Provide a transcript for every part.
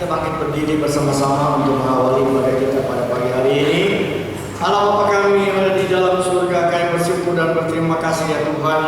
kita bangkit berdiri bersama-sama untuk mengawali ibadah kita pada pagi hari ini. Allah Bapa kami yang ada di dalam surga, kami bersyukur dan berterima kasih ya Tuhan.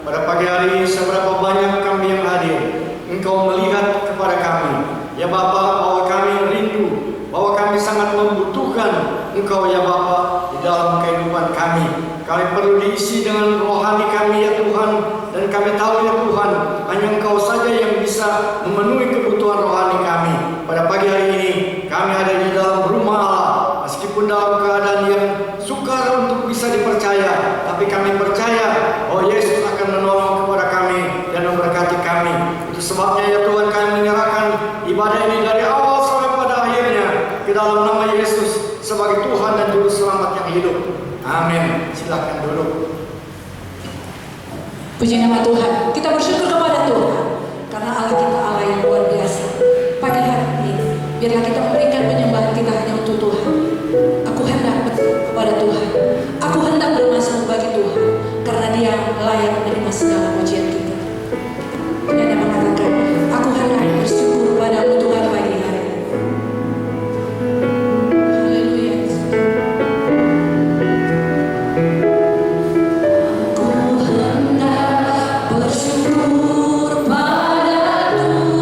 Pada pagi hari ini seberapa banyak kami yang hadir, Engkau melihat kepada kami. Ya Bapa, bahwa kami rindu, bahwa kami sangat membutuhkan Engkau ya Bapa di dalam kehidupan kami. Kami perlu diisi dengan rohani kami ya Tuhan. Dan kami tahu ya Tuhan, hanya Engkau saja yang bisa memenuhi kebutuhan rohani kami. Pada pagi hari ini, kami ada di dalam rumah Allah. Meskipun dalam keadaan yang sukar untuk bisa dipercaya, tapi kami percaya bahwa Yesus akan menolong kepada kami dan memberkati kami. Itu sebabnya ya Tuhan, kami menyerahkan ibadah ini dari awal sampai pada akhirnya ke dalam nama Yesus sebagai Tuhan dan Juru Selamat yang hidup. Amin. Silakan duduk. Puji nama Tuhan. Kita bersyukur kepada Tuhan karena Allah kita Allah yang luar biasa. Pagi hari ini biarlah kita memberikan penyembahan kita hanya untuk Tuhan. Aku hendak kepada Tuhan. Aku hendak bermasmur bagi Tuhan karena Dia layak menerima segala pujian kita. Dan yang mengatakan, aku hendak bersyukur padamu Tuhan pagi hari ini. Haleluya. Bersyukur pada Tuhan.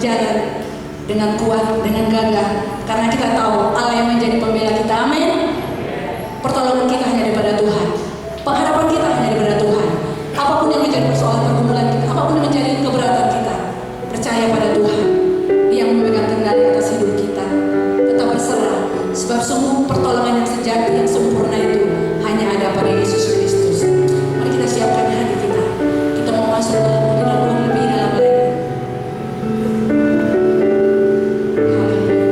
berjalan dengan kuat, dengan gagah, karena kita tahu Allah yang menjadi pembela kita. Amin. Pertolongan kita hanya daripada Tuhan, pengharapan kita hanya daripada Tuhan. Apapun yang menjadi persoalan pergumulan kita, apapun yang menjadi keberatan kita, percaya pada Tuhan. Dia yang memegang kendali atas hidup kita. Tetap berserah, sebab sungguh pertolongan yang sejati, yang sempurna itu hanya ada pada Yesus Kristus. Mari kita siapkan hati kita. Kita mau masuk dalam mengenal lebih dalam lagi. Haleluya.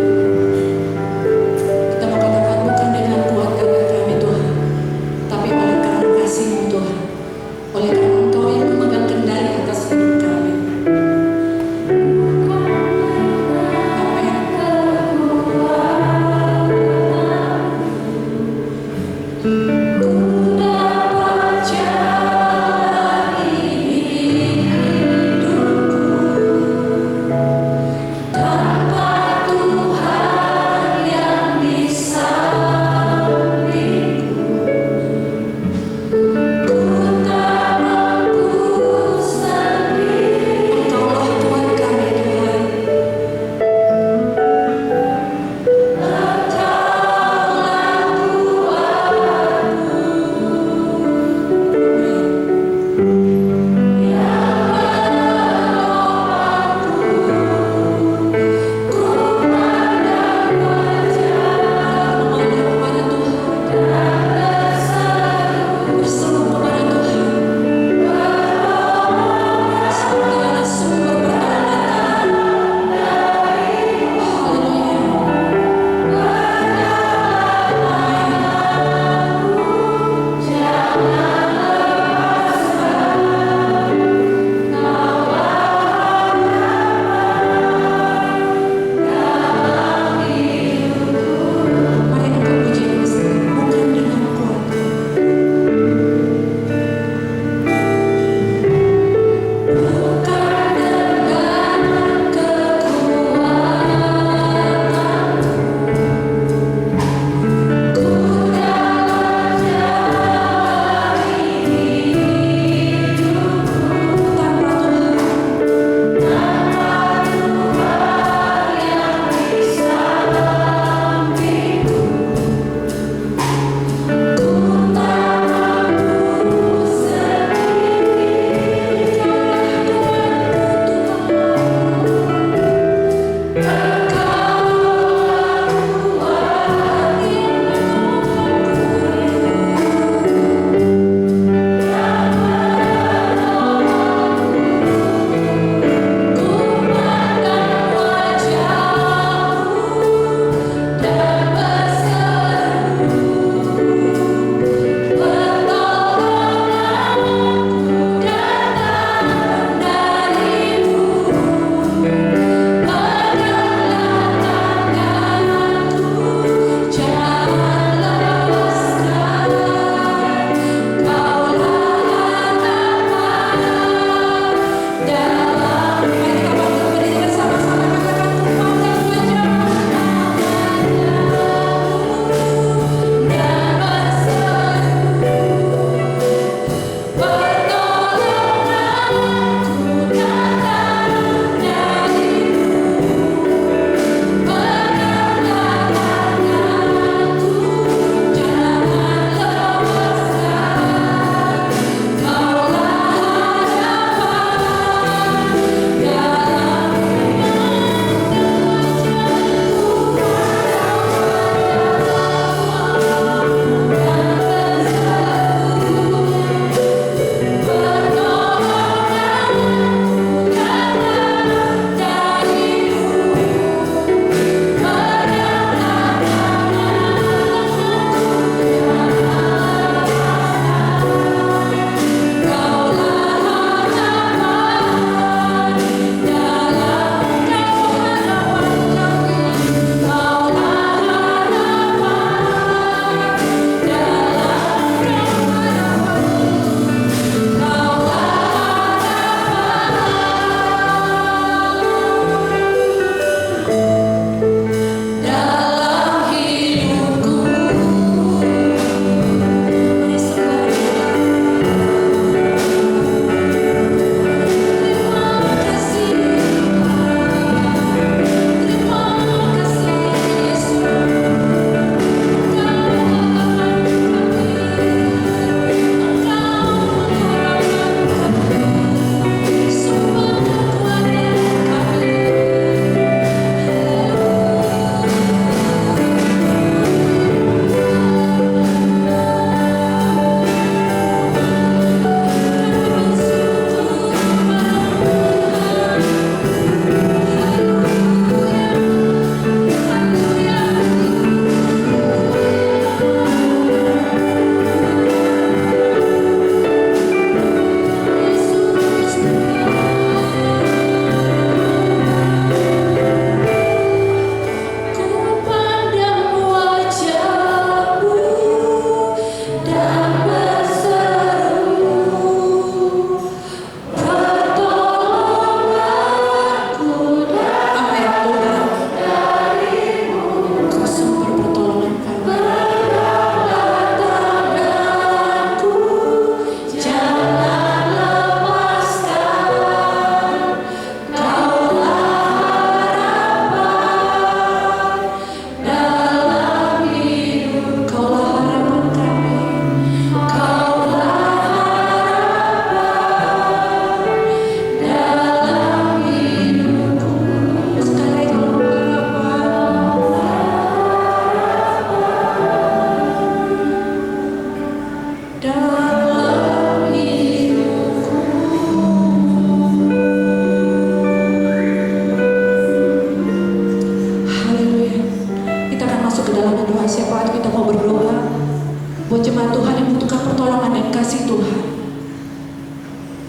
Kita mau katakan bukan dengan kuat gagah kami Tuhan, tapi oleh karena kasih-Mu Tuhan, oleh karena Engkau yang memegang kendali atas hidup kami.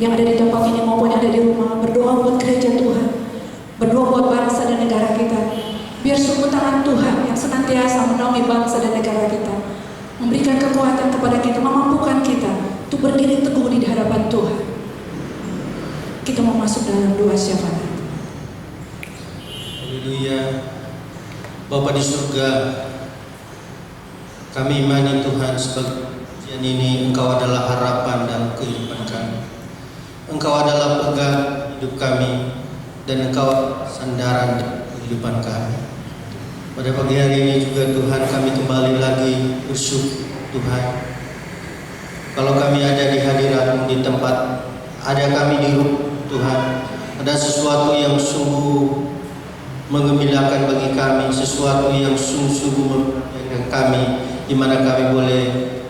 yang ada di tempat ini maupun yang ada di rumah, berdoa buat gereja Tuhan, berdoa buat bangsa dan negara kita. Biar sungguh tangan Tuhan yang senantiasa menaungi bangsa dan negara kita, memberikan kekuatan kepada kita, memampukan kita untuk berdiri teguh di hadapan Tuhan. Kita mau masuk dalam doa syafaat. Haleluya. Bapa di surga, kami imani Tuhan sebagai ujian ini Engkau adalah harapan dalam kehidupan kami. Engkau adalah pegang hidup kami dan Engkau sandaran kehidupan kami. Pada pagi hari ini juga Tuhan, kami kembali lagi bersyukur Tuhan. Kalau kami ada di hadirat-Mu, di tempat ada kami di rumah Tuhan, ada sesuatu yang sungguh menggembirakan bagi kami, sesuatu yang sungguh-sungguh membahagiakan kami, di mana kami boleh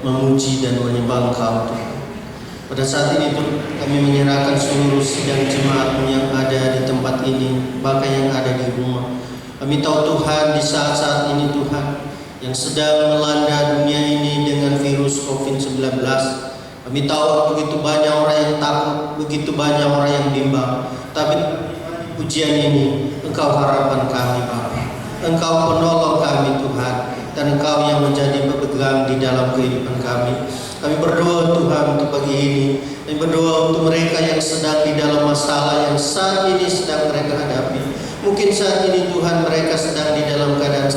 memuji dan menyembah Engkau Tuhan. Pada saat ini Tuhan, kami menyerahkan seluruh sidang jemaat-Mu yang ada di tempat ini, bahkan yang ada di rumah. Kami tahu Tuhan, di saat-saat ini Tuhan, yang sedang melanda dunia ini dengan virus COVID-19, kami tahu begitu banyak orang yang takut, begitu banyak orang yang bimbang. Tapi ujian ini Engkau harapan kami Bapa, Engkau penolong kami Tuhan, dan Engkau yang menjadi pepegang di dalam kehidupan kami. Kami berdoa Tuhan untuk pagi ini. Kami berdoa untuk mereka yang sedang di dalam masalah yang saat ini sedang mereka hadapi. Mungkin saat ini Tuhan mereka sedang di dalam keadaan,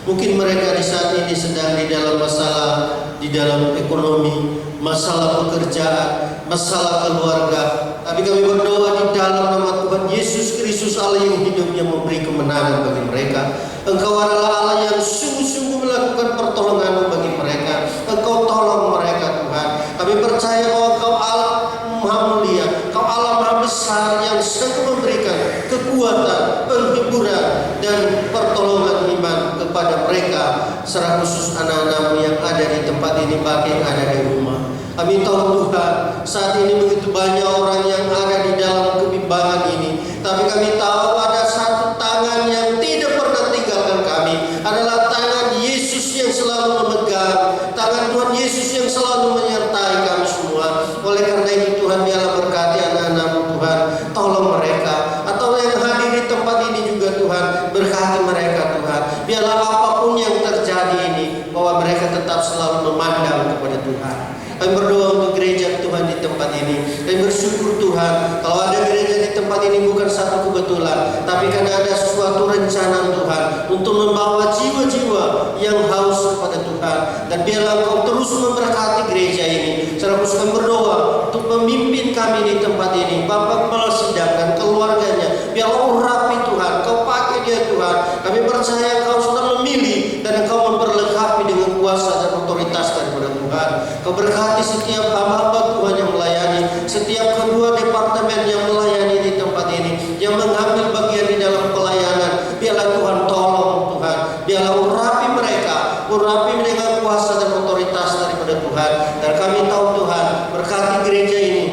mungkin mereka di saat ini sedang di dalam masalah, di dalam ekonomi, masalah pekerjaan, masalah keluarga. Tapi kami berdoa di dalam nama Tuhan Yesus Kristus, Allah yang hidup, yang memberi kemenangan bagi mereka. Engkau adalah Allah yang sungguh-sungguh melakukan pertolongan bagi mereka. Engkau tolong mereka Tuhan. Kami percaya bahwa Engkau Allah Maha Mulia, Engkau Allah Maha Besar yang sanggup memberikan kekuatan, penghiburan, dan pertolongan iman kepada mereka, secara khusus anak-anak-Mu yang ada di tempat ini, bahkan yang ada di rumah. Kami tahu Tuhan, saat ini begitu banyak orang yang ada di dalam kebimbangan ini, tapi kami tahu ada satu tangan yang tidak pernah tinggalkan kami, adalah tangan Yesus yang selalu memegang, tangan Tuhan Yesus yang selalu menyertai kami semua. Oleh karena itu Tuhan, biarlah berkati anak-anak-Mu Tuhan, tolong mereka, atau yang hadir di tempat ini juga Tuhan, berkati mereka Tuhan. Biarlah apapun yang terjadi ini, bahwa mereka tetap selalu memandang kepada Tuhan. Kami berdoa untuk gereja Tuhan di tempat ini. Kami bersyukur Tuhan, kalau ada gereja di tempat ini bukan satu kebetulan, tapi karena ada suatu rencana Tuhan untuk membawa jiwa-jiwa yang haus kepada Tuhan. Dan biarlah Engkau terus memberkati gereja ini. Secara khusus kami berdoa untuk memimpin kami di tempat ini, Bapak Kepala Sidang dan keluarganya. Biarlah urapi Tuhan, Kau pakai dia Tuhan. Kami percaya Engkau sudah memilih dan Engkau memperlengkapi dengan kuasa dan otoritas daripada Tuhan. Kau berkati setiap hamba Tuhan yang melayani, setiap kedua departemen yang melayani di tempat ini, yang mengambil bagian di dalam pelayanan. Biarlah Tuhan tolong Tuhan, biarlah urapi mereka, urapi dengan kuasa dan otoritas daripada Tuhan. Dan kami tahu Tuhan, berkati gereja ini,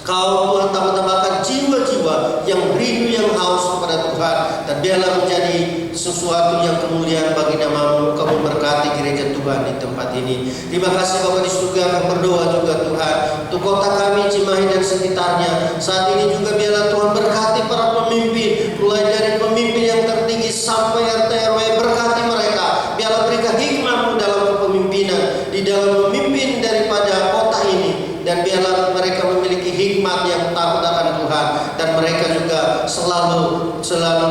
Kau Tuhan tambah-tambahkan jiwa-jiwa yang rindu, yang haus kepada Tuhan, dan biarlah menjadi sesuatu yang kemuliaan bagi nama-Mu. Kau memberkati gereja Tuhan di tempat ini. Terima kasih Bapa di surga. Kami berdoa juga Tuhan untuk kota kami Cimahi dan sekitarnya. Saat ini juga biarlah Tuhan berkati para pemimpin, mulai dari pemimpin yang tertinggi sampai RT RW. Berkati mereka, biarlah berikan hikmat-Mu dalam kepemimpinan, di dalam memimpin daripada kota ini. Dan biarlah mereka memiliki hikmat yang takut akan Tuhan, dan mereka juga selalu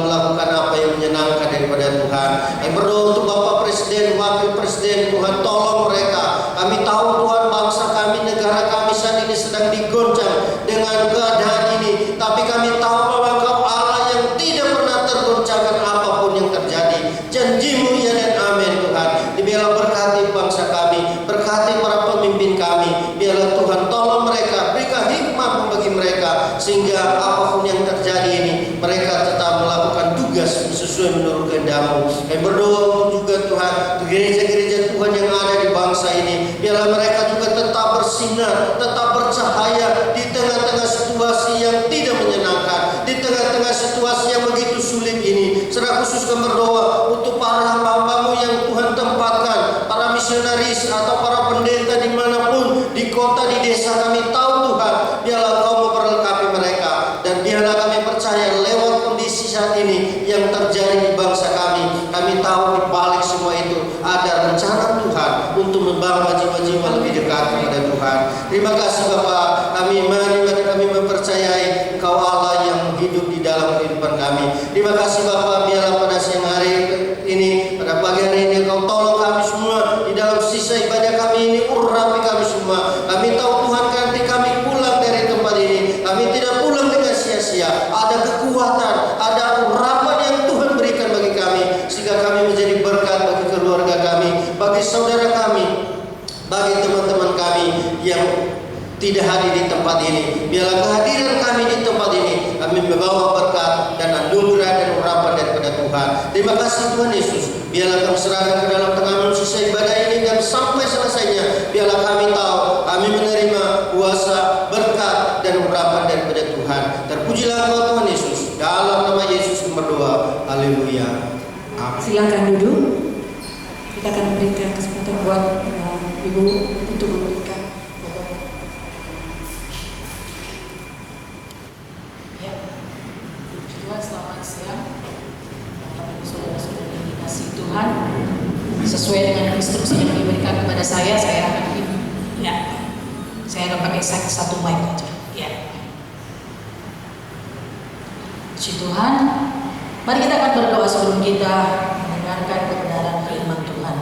melakukan apa yang menyenangkan daripada Tuhan. Kami berdoa untuk Bapak Presiden, Wakil Presiden, Tuhan tolong mereka. Kami tahu Tuhan, bangsa kami, negara kami saat ini sedang digoncang dengan keadaan ini, tapi kami tahu bahwa Engkau Allah yang tidak pernah tergoncangkan apapun yang terjadi. Janji-Mu ya dan amin Tuhan. Biarlah berkati bangsa kami, berkati para pemimpin kami. Biarlah Tuhan tolong mereka, berikan hikmat bagi mereka, sehingga apapun yang terjadi ini, mereka tetap melakukan tugas sesuai menurut kehendak-Mu. Kami berdoa untuk juga Tuhan, gereja-gereja Tuhan yang ada di bangsa ini, biarlah mereka juga tetap bersinar, tetap bercahaya di tengah-tengah situasi yang tidak menyenangkan, di tengah-tengah situasi yang begitu sulit ini. Secara khusus kami berdoa untuk para hamba-Mu yang Tuhan tempatkan, para misionaris atau para pendeta dimanapun, di kota, di desa kami tahu Tuhan, biarlah kondisi saat ini yang terjadi di bangsa kami. Kami tahu di balik semua itu ada rencana Tuhan untuk membawa jiwa-jiwa lebih dekat kepada Tuhan. Terima kasih Bapa, kami imani dan kami mempercayai Engkau Allah yang hidup di dalam kehidupan kami. Terima kasih Bapa, biarlah pada siang hari ini, pada pagi hari ini Engkau tolong kami semua di dalam sisa ibadah kami ini, urapi kami semua. Kami tahu Tuhan nanti kami pulang dari tempat ini, kami tidak pulang dengan sia-sia. Ada kekuatan, ada urapan yang Tuhan berikan bagi kami, sehingga kami menjadi berkat bagi keluarga kami, bagi saudara kami, bagi teman-teman kami yang tidak hadir di tempat ini. Biarlah kehadiran kami di tempat ini, kami membawa berkat dan anugerah dan urapan daripada Tuhan. Terima kasih Tuhan Yesus. Biarlah kami serahkan ke dalam tangan-Mu sisa ibadah ini, dan sampai selesainya biarlah kami tahu kami menerima kuasa, berkat dan urapan daripada Tuhan. Terpujilah Engkau Tuhan Yesus. Dalam nama Yesus kami berdoa. Haleluya. Amin. Silakan duduk. Kita akan memberikan kesempatan buat Ibu untuk memberikan. Ya, Tuhan selamat siang. Bapak-Ibu saudara-saudari yang dikasihi Tuhan, sesuai dengan instruksi yang diberikan kepada saya akan saya akan pakai satu mic aja. Ya. Puji Tuhan. Mari kita akan berdoa sebelum kita mendengarkan kebenaran firman Tuhan.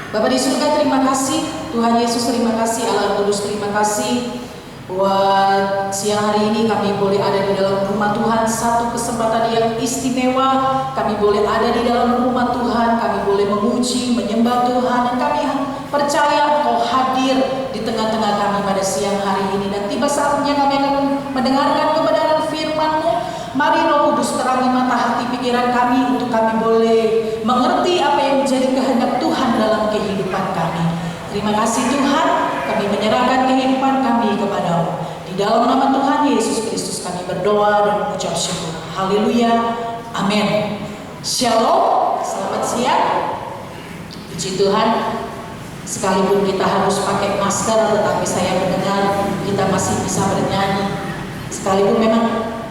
Bapa di surga, terima kasih. Tuhan Yesus, terima kasih. Allah Kudus, terima kasih. Buat siang hari ini kami boleh ada di dalam rumah Tuhan, satu kesempatan yang istimewa. Kami boleh ada di dalam rumah Tuhan, kami boleh memuji, menyembah Tuhan, dan kami percaya Engkau hadir di tengah-tengah kami pada siang hari ini. Dan tiba saatnya kami akan mendengarkan kebenaran firman-Mu. Mari Roh Kudus terangi mata hati pikiran kami untuk kami boleh mengerti apa yang menjadi kehendak Tuhan dalam kehidupan kami. Terima kasih Tuhan, kami menyerahkan kehidupan kami kepada-Mu. Di dalam nama Tuhan Yesus Kristus kami berdoa dan mengucap syukur. Haleluya. Amin. Shalom. Selamat siang. Puji Tuhan. Sekalipun kita harus pakai masker, tetapi saya mendengar kita masih bisa bernyanyi. Sekalipun memang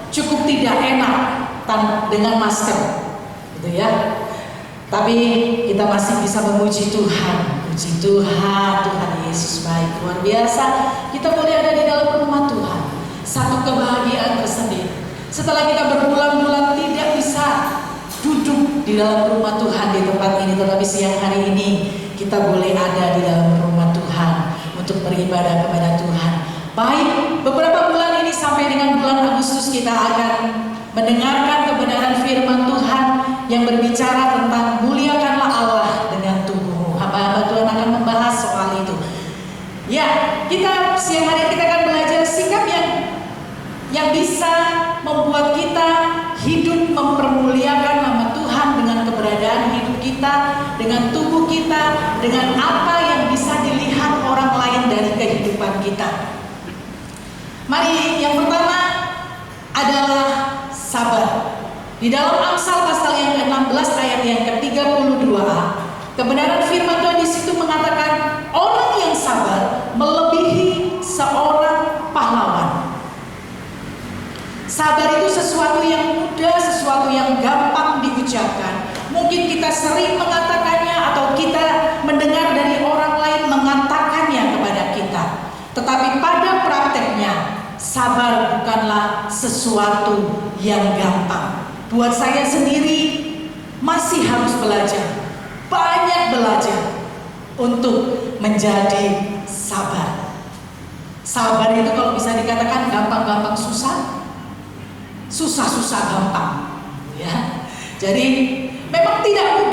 cukup tidak enak dengan masker, gitu ya. Tapi kita masih bisa memuji Tuhan. Puji Tuhan, Tuhan Yesus baik, luar biasa. Kita boleh ada di dalam rumah Tuhan. Satu kebahagiaan tersendiri. Setelah kita berbulan-bulan tidak bisa duduk di dalam rumah Tuhan di tempat ini, tetapi siang hari ini kita boleh ada di dalam rumah Tuhan untuk beribadah kepada Tuhan. Baik, beberapa bulan ini sampai dengan bulan Agustus kita akan mendengarkan kebenaran firman Tuhan yang berbicara tentang muliakanlah Allah dengan tubuhmu. Hamba-hamba Tuhan akan membahas soal itu. Ya, kita siang hari ini kita akan belajar sikap yang bisa membuat kita hidup mempermuliakan nama Tuhan dengan keberadaan hidup kita, dengan tubuh kita, dengan apa yang bisa dilihat orang lain dari kehidupan kita. Mari, yang pertama adalah sabar. Di dalam Amsal pasal yang ke-16 ayat yang ke-32a, kebenaran firman Tuhan di situ mengatakan orang yang sabar melebihi seorang pahlawan. Sabar itu sesuatu yang mudah, sesuatu yang gampang diucapkan. Mungkin kita sering mengatakannya atau kita mendengar dari orang lain mengatakannya kepada kita. Tetapi pada prakteknya, sabar bukanlah sesuatu yang gampang. Buat saya sendiri masih harus belajar, banyak belajar untuk menjadi sabar. Sabar itu kalau bisa dikatakan gampang-gampang susah, susah-susah gampang, ya. Jadi memang tidak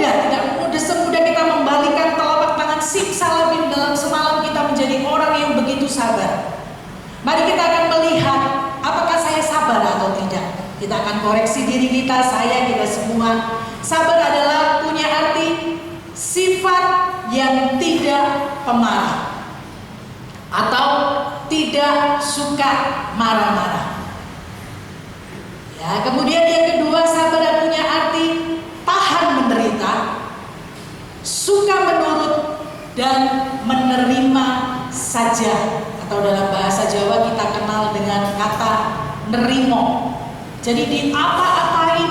mudah semudah kita membalikan telapak tangan simsalabim dalam semalam kita menjadi orang yang begitu sabar. Mari kita akan melihat apakah saya sabar atau tidak. Kita akan koreksi diri kita, kita semua. Sabar adalah punya arti sifat yang tidak pemarah atau tidak suka marah-marah. Ya, kemudian yang kedua, sabar punya arti tahan menderita, suka menurut dan menerima saja, atau dalam bahasa Jawa kita kenal dengan kata nerimo. Jadi di apa-apain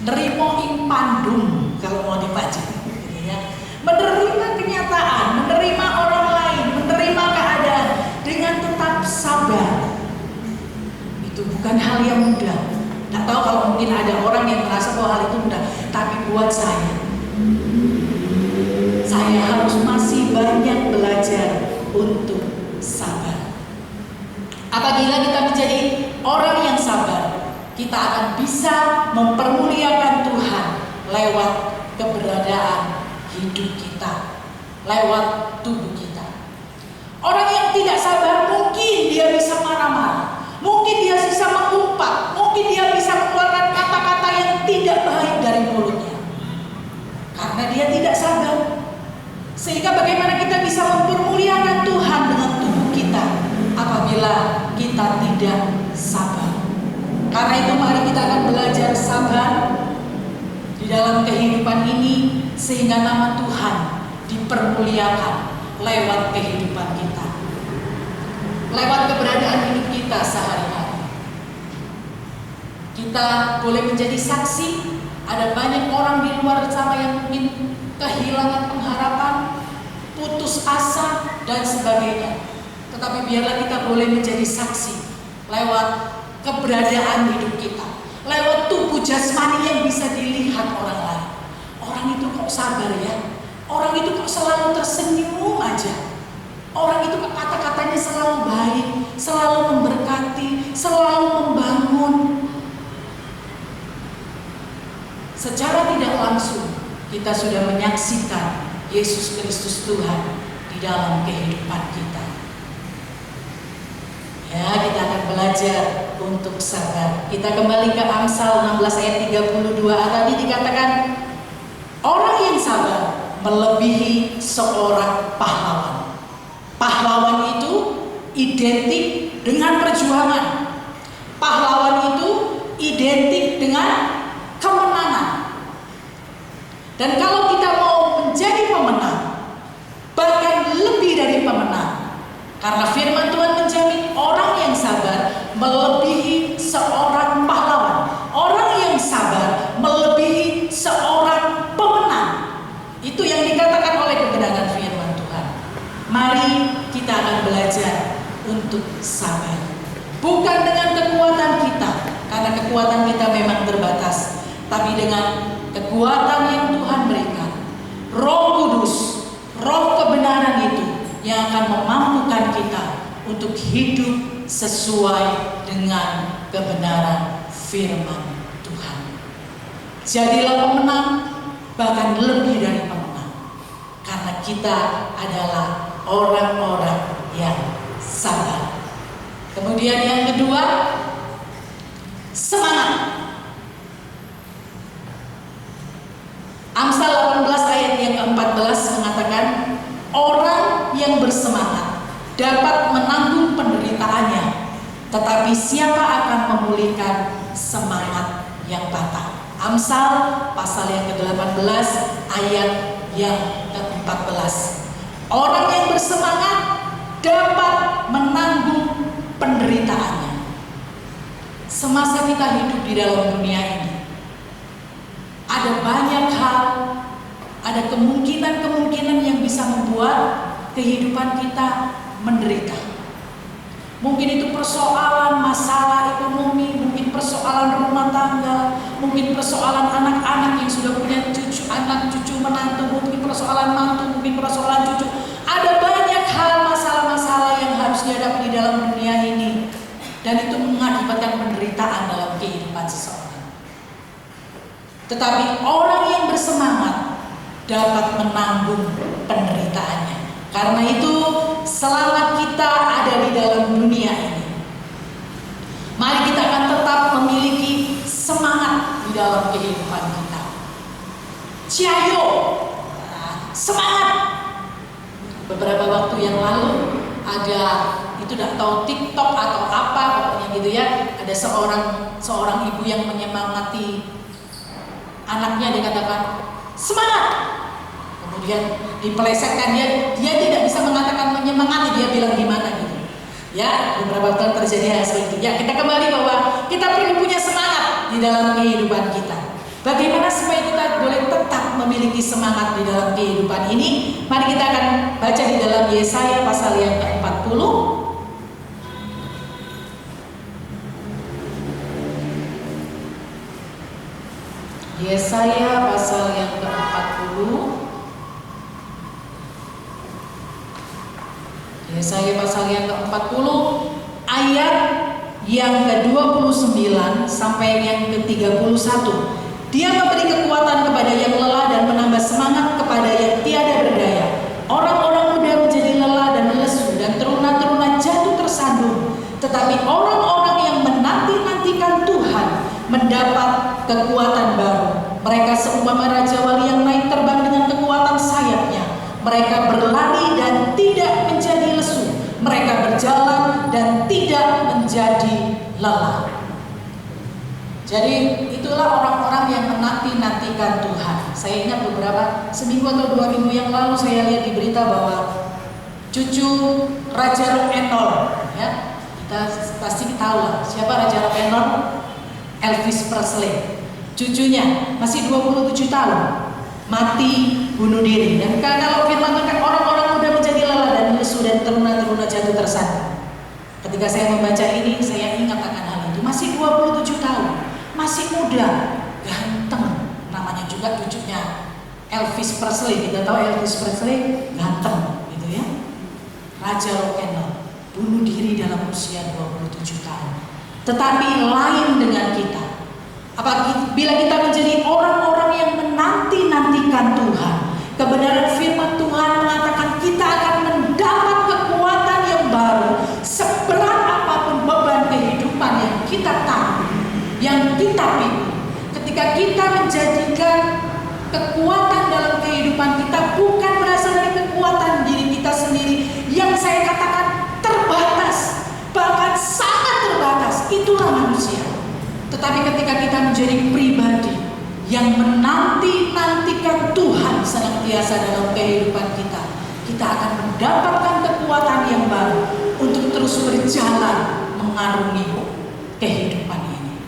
nerimo ing pandum kalau mau dibaca, gitu ya. Menerima kenyataan, menerima orang lain, menerima keadaan dengan tetap sabar. Itu bukan hal yang mudah. Nggak tahu kalau mungkin ada orang yang merasa bahwa hal itu mudah, tapi buat saya harus masih banyak belajar untuk sabar. Apabila kita menjadi orang yang sabar, kita akan bisa mempermuliakan Tuhan lewat keberadaan hidup kita, lewat tubuh kita. Orang yang tidak sabar mungkin dia bisa marah-marah, mungkin dia bisa mengumpat, mungkin dia bisa mengeluarkan kata-kata yang tidak baik dari mulutnya, karena dia tidak sabar. Sehingga bagaimana kita bisa mempermuliakan Tuhan dengan tubuh kita apabila kita tidak sabar. Karena itu mari kita akan belajar sabar di dalam kehidupan ini, sehingga nama Tuhan dipermuliakan lewat kehidupan kita, lewat keberadaan hidup kita sehari-hari. Kita boleh menjadi saksi. Ada banyak orang di luar sana yang mungkin kehilangan pengharapan, putus asa, dan sebagainya. Tetapi biarlah kita boleh menjadi saksi lewat keberadaan hidup kita, lewat tubuh jasmani yang bisa dilihat orang lain. Orang itu kok sabar ya, orang itu kok selalu tersenyum aja, orang itu kok kata-katanya selalu baik, selalu memberkati, selalu membangun. Secara tidak langsung kita sudah menyaksikan Yesus Kristus Tuhan di dalam kehidupan kita. Ya, kita akan belajar untuk sabar. Kita kembali ke Amsal 16 ayat 32. Tadi dikatakan orang yang sabar melebihi seorang pahlawan. Pahlawan itu identik dengan perjuangan. Pahlawan itu identik dengan kemenangan. Dan kalau kita mau menjadi pemenang, bahkan lebih dari pemenang, karena firman Tuhan menjamin orang yang sabar melebihi seorang pahlawan, orang yang sabar melebihi seorang pemenang. Itu yang dikatakan oleh kebenaran firman Tuhan. Mari kita akan belajar untuk sabar, bukan dengan kekuatan kita, karena kekuatan kita memang terbatas, tapi dengan kekuatan yang Tuhan berikan, Roh Kudus, Roh kebenaran itu yang akan memampukan kita untuk hidup sesuai dengan kebenaran firman Tuhan. Jadilah pemenang, bahkan lebih dari pemenang, karena kita adalah orang-orang yang sabar. Kemudian yang kedua, semangat. Amsal 18 ayat yang ke-14 mengatakan, orang yang bersemangat dapat menanggung penderitaannya, tetapi siapa akan memulihkan semangat yang patah? Amsal pasal yang ke-18 ayat yang ke-14. Orang yang bersemangat dapat menanggung penderitaannya. Semasa kita hidup di dalam dunia ini, ada banyak hal, ada kemungkinan-kemungkinan yang bisa membuat kehidupan kita menderita. Mungkin itu persoalan masalah ekonomi, mungkin persoalan rumah tangga, mungkin persoalan anak-anak yang sudah punya cucu, anak cucu menantu, mungkin persoalan mantu, mungkin persoalan cucu. Ada banyak hal, masalah-masalah yang harus dihadapi di dalam dunia ini, dan itu mengakibatkan penderitaan dalam kehidupan seseorang. Tetapi orang yang bersemangat dapat menanggung penderitaannya. Karena itu selama kita ada di dalam dunia ini, mari kita akan tetap memiliki semangat di dalam kehidupan kita. Ciayo, semangat. Beberapa waktu yang lalu ada, itu tidak tahu TikTok atau apa pokoknya gitu ya, ada seorang ibu yang menyemangati anaknya, dikatakan semangat. Kemudian dipelesetkan, dia tidak bisa mengatakan menyemangati, dia bilang gimana gitu. Ya, beberapa tahun terjadi hal seperti itu. Ya, kita kembali bahwa kita perlu punya semangat di dalam kehidupan kita. Bagaimana supaya kita boleh tetap memiliki semangat di dalam kehidupan ini? Mari kita akan baca di dalam Yesaya pasal yang ke-40. Yesaya pasal yang ke-40. Yesaya pasal yang ke-40 ayat yang ke-29 sampai yang ke-31. Dia memberi kekuatan kepada yang lelah dan menambah semangat kepada yang tiada berdaya. Orang-orang muda menjadi lelah dan lesu, dan teruna-teruna jatuh tersandung. Tetapi orang-orang yang menanti-nantikan Tuhan mendapat kekuatan baru. Mereka seumpama Raja Wali yang naik terbang dengan kekuatan sayapnya. Mereka berlari dan tidak menjadi lesu. Mereka berjalan dan tidak menjadi lelah. Jadi itulah orang-orang yang menanti-nantikan Tuhan. Saya ingat beberapa seminggu atau 2 minggu yang lalu saya lihat di berita bahwa cucu Raja Rock and Roll, ya, kita pasti tahu lah siapa Raja Rock and Roll, Elvis Presley. Cucunya masih 27 tahun mati bunuh diri. Dan kalau firman Tuhan, orang-orang muda menjadi lelah dan lesu, dan teruna-teruna jatuh tersandung. Ketika saya membaca ini, saya ingat akan hal itu. Masih 27 tahun, masih muda, ganteng. Namanya juga cucunya Elvis Presley. Kita tahu Elvis Presley ganteng, gitu ya. Raja rock and roll, bunuh diri dalam usia 27 tahun. Tetapi lain dengan kita. Apabila kita menjadi orang-orang yang menanti-nantikan Tuhan, kebenaran firman Tuhan mengatakan kita akan mendapat kekuatan yang baru. Seberat apapun beban kehidupan yang kita tanggung, yang kita pikul, ketika kita menjadikan kekuatan dalam kehidupan kita bukan berasal dari kekuatan diri kita sendiri, yang saya katakan terbatas, bahkan sangat terbatas, itulah manusia. Tetapi ketika kita menjadi pribadi yang menanti-nantikan Tuhan senantiasa dalam kehidupan kita, kita akan mendapatkan kekuatan yang baru untuk terus berjalan mengarungi kehidupan ini.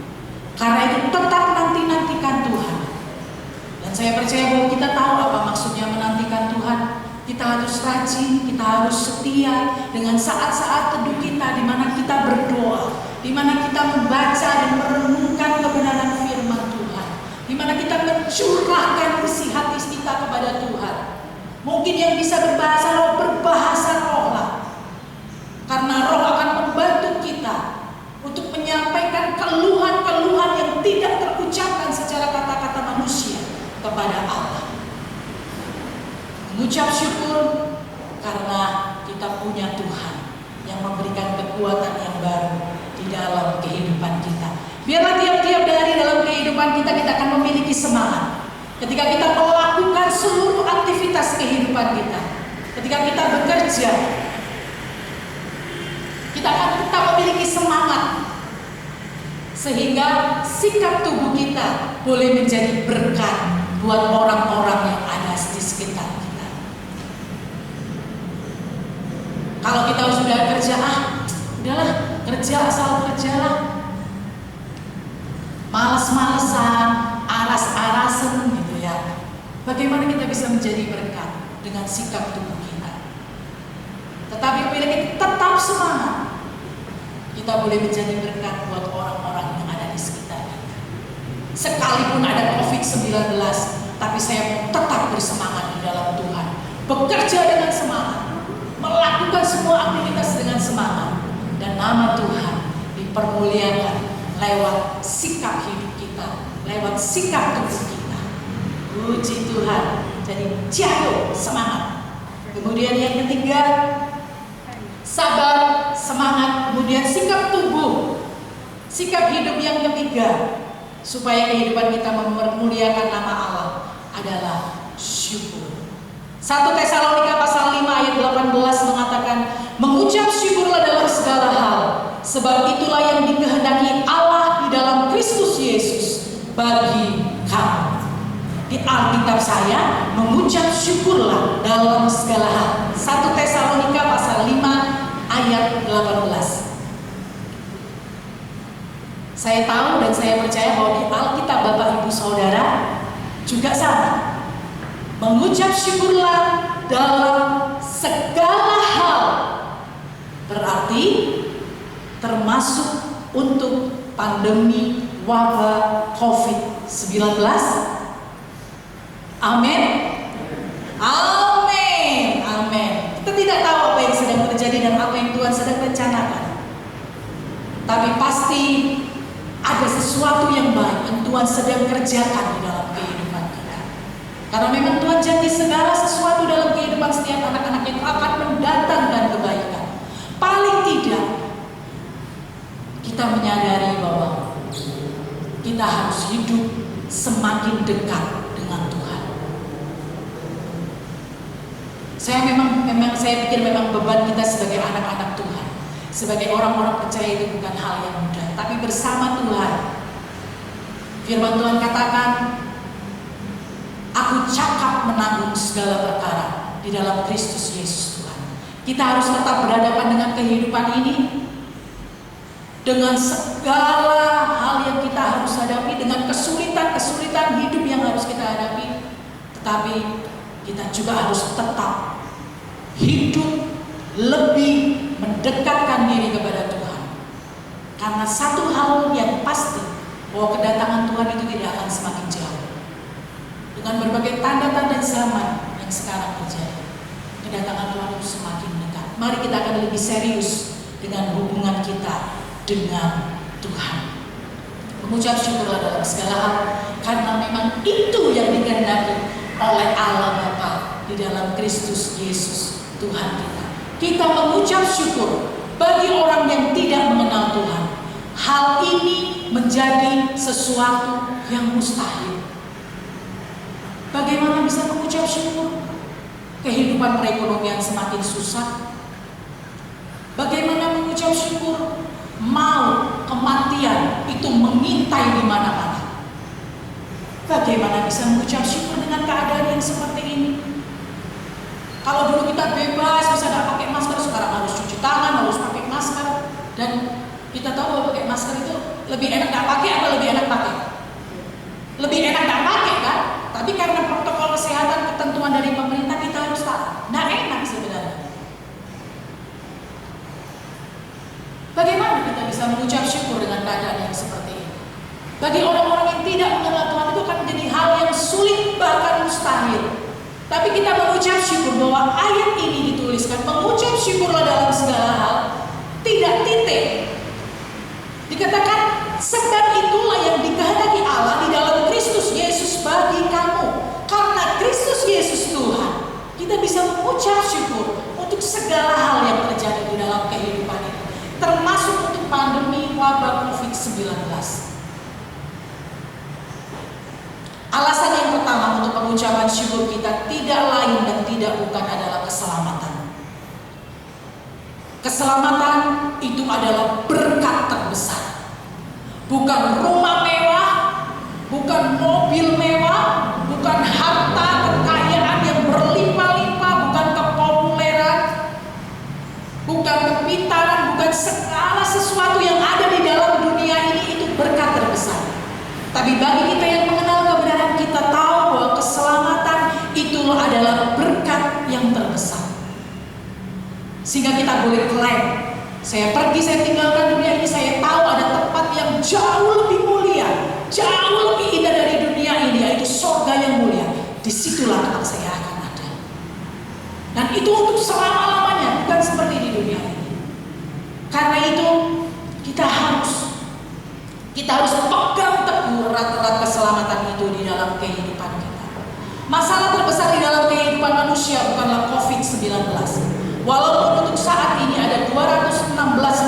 Karena itu tetap nanti-nantikan Tuhan. Dan saya percaya bahwa kita tahu apa maksudnya menantikan Tuhan. Kita harus rajin, kita harus setia dengan saat-saat teduh kita, di mana kita berdoa, di mana kita membaca dan merenungkan kebenaran firman Tuhan, di mana kita mencurahkan isi hati kita kepada Tuhan. Mungkin yang bisa berbahasa roh, berbahasa roh lah, karena roh akan membantu kita untuk menyampaikan keluhan-keluhan yang tidak terucapkan secara kata-kata manusia kepada Allah. Mengucap syukur karena kita punya Tuhan yang memberikan kekuatan yang baru di dalam kehidupan kita. Biarlah tiap-tiap hari dalam kehidupan kita akan memiliki semangat. Ketika kita melakukan seluruh aktivitas kehidupan kita, ketika kita bekerja, kita akan tetap memiliki semangat, sehingga sikap tubuh kita boleh menjadi berkat buat orang-orang yang ada di sekitar kita. Kalau kita sudah kerja, udahlah, kerja asal kerjalah, malas-malesan, aras-arasan gitu ya. Bagaimana kita bisa menjadi berkat dengan sikap tubuh kita? Tetapi bila kita tetap semangat, kita boleh menjadi berkat buat orang-orang yang ada di sekitar kita. Sekalipun ada COVID-19, tapi saya mau tetap bersemangat di dalam Tuhan, bekerja dengan semangat, melakukan semua aktivitas dengan semangat, dan nama Tuhan dipermuliakan lewat sikap hidup kita, lewat sikap tubuh kita. Puji Tuhan. Jadi jago, semangat. Kemudian yang ketiga, sabar, semangat. Kemudian sikap tubuh, sikap hidup yang ketiga, supaya kehidupan kita memuliakan nama Allah, adalah syukur. 1 Tesalonika pasal 5 ayat 18 mengatakan, mengucap syukurlah dalam segala hal, sebab itulah yang dikehendaki Allah di dalam Kristus Yesus bagi kamu. Di Alkitab saya, mengucap syukurlah dalam segala hal. 1 Tesalonika pasal 5 ayat 18. 1 Saya tahu dan saya percaya bahwa di Alkitab Bapak Ibu Saudara juga sama. Mengucap syukurlah dalam segala hal. Berarti termasuk untuk pandemi wabah COVID-19. Amin. Amin. Amin. Kita tidak tahu apa yang sedang terjadi dan apa yang Tuhan sedang rencanakan. Tapi pasti ada sesuatu yang baik yang Tuhan sedang kerjakan di dalam kehidupan kita. Karena memang Tuhan janji segala sesuatu dalam kehidupan setiap anak-anaknya akan mendatangkan kebaikan. Paling tidak kita menyadari bahwa kita harus hidup semakin dekat dengan Tuhan. Saya pikir memang beban kita sebagai anak-anak Tuhan, sebagai orang-orang percaya itu bukan hal yang mudah. Tapi bersama Tuhan, firman Tuhan katakan, aku cakap menanggung segala perkara di dalam Kristus Yesus Tuhan. Kita harus tetap berhadapan dengan kehidupan ini, dengan segala hal yang kita harus hadapi, dengan kesulitan-kesulitan hidup yang harus kita hadapi. Tetapi kita juga harus tetap hidup lebih mendekatkan diri kepada Tuhan. Karena satu hal yang pasti, bahwa kedatangan Tuhan itu tidak akan semakin jauh. Dengan berbagai tanda-tanda zaman yang sekarang terjadi, kedatangan Tuhan itu semakin dekat. Mari kita akan lebih serius dengan hubungan kita dengan Tuhan. Mengucap syukurlah dalam segala hal, karena memang itu yang dikehendaki oleh Allah Bapa di dalam Kristus Yesus Tuhan kita. Kita mengucap syukur bagi orang yang tidak mengenal Tuhan. Hal ini menjadi sesuatu yang mustahil. Bagaimana bisa mengucap syukur? Kehidupan perekonomian semakin susah. Bagaimana mengucap syukur? Maut, kematian itu mengintai di mana-mana. Bagaimana bisa mengucap syukur dengan keadaan yang seperti ini? Kalau dulu kita bebas, bisa nggak pakai masker, sekarang harus cuci tangan, harus pakai masker. Dan kita tahu bahwa pakai masker itu lebih enak nggak pakai atau lebih enak pakai? Lebih enak nggak pakai kan? Tapi karena protokol kesehatan, ketentuan dari pemerintah, kita harus taat. Nah, enak sebenarnya. Bagaimana kita bisa mengucap syukur dengan keadaan yang seperti ini? Bagi orang-orang yang tidak mengenal Tuhan itu akan menjadi hal yang sulit, bahkan mustahil. Tapi kita mengucap syukur bahwa ayat ini dituliskan, mengucap syukurlah dalam segala hal, tidak titik. Dikatakan, sebab itulah yang dikehendaki Allah di dalam Kristus Yesus bagi kamu. Karena Kristus Yesus Tuhan, kita bisa mengucap syukur untuk segala hal yang terjadi di dalam kehidupan ini, termasuk untuk pandemi wabah COVID-19. Alasan yang pertama untuk pengucapan syukur kita tidak lain dan tidak bukan adalah keselamatan. Keselamatan itu adalah berkat terbesar. Bukan rumah mewah, bukan mobil mewah, bukan harta kekayaan yang berlimpah-limpah, bukan kepopuleran, bukan kepintaran, bukan segala sesuatu yang ada di dalam dunia ini itu berkat terbesar. Tapi bagi kita yang mengenal kebenaran, kita tahu bahwa keselamatan itu adalah berkat yang terbesar. Sehingga kita boleh klaim, saya pergi, saya tinggalkan dunia ini, saya tahu ada tempat yang jauh lebih mulia, jauh lebih indah dari dunia ini, yaitu surga yang mulia. Disitulah tempat saya akan ada. Dan itu untuk selama-lamanya, bukan seperti di dunia ini. Karena itu kita harus pegang teguh erat-erat keselamatan itu di dalam kehidupan kita. Masalah terbesar di dalam kehidupan manusia bukanlah COVID-19. Walaupun untuk saat ini ada 216